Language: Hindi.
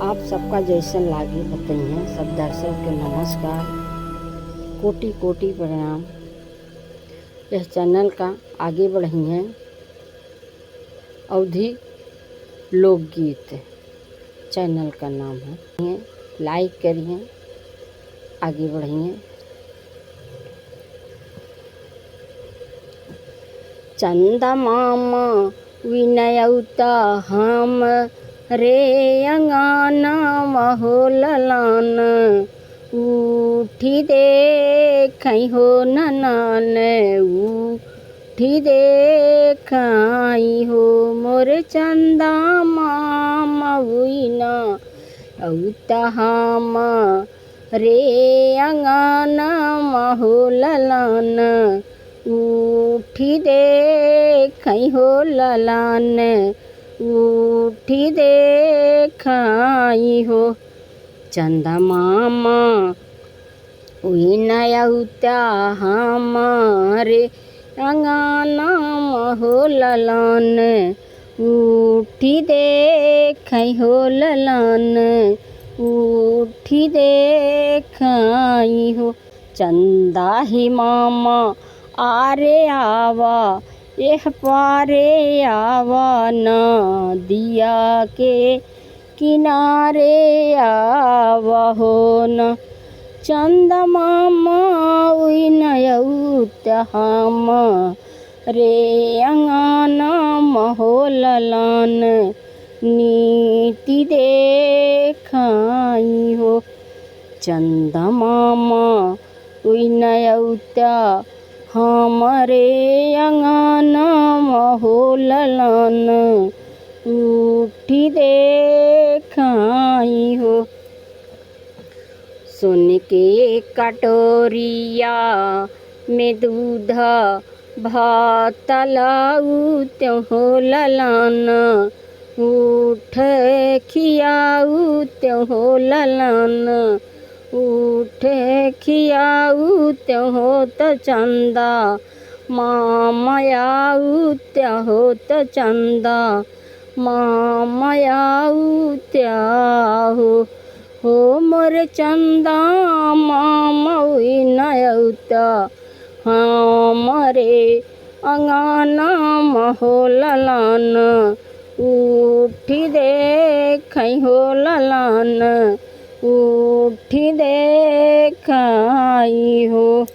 आप सबका जैसन लागे बताइए। सब दर्शक के नमस्कार, कोटि कोटि प्रणाम। यह चैनल का आगे बढ़िए। अवधि लोकगीत चैनल का नाम है। लाइक करिए, आगे बढ़िए। चंदा मामा विनयौता हम रे अंगाना महोललान, उठी देखई हो ननान, उठी देखई हो मोर चंदा मामा विना औता हम रे अंगाना महोललान, उठी देखई हो ललान, उठी देखई हो। चंदा मामा विनयौता हमारे अंगना महोललान, उठी देखई हो ललान, उठी देखई हो। चंदा ही मामा आरे आवा, एह पारे आवा नदिया के किनारे आवा हो न। चंदा मामा विनयौता हम रे अंगना महोललान, नीति देखई हो। चंदा मामा विनयौता हमारे अंगना महोललान, उठी देखई हो। सोने के कटोरिया में दूध भात लाऊ हो ललान, उठ खियाऊ हो ललान, उठ खियाऊ हो तो चंदा मामा आऊ हो तो चंदा मामा आऊ हो मोर चंदा मामा विनयौता हमारे अंगना महोललान, उठी देखई हो ललान, उठी देखई हो।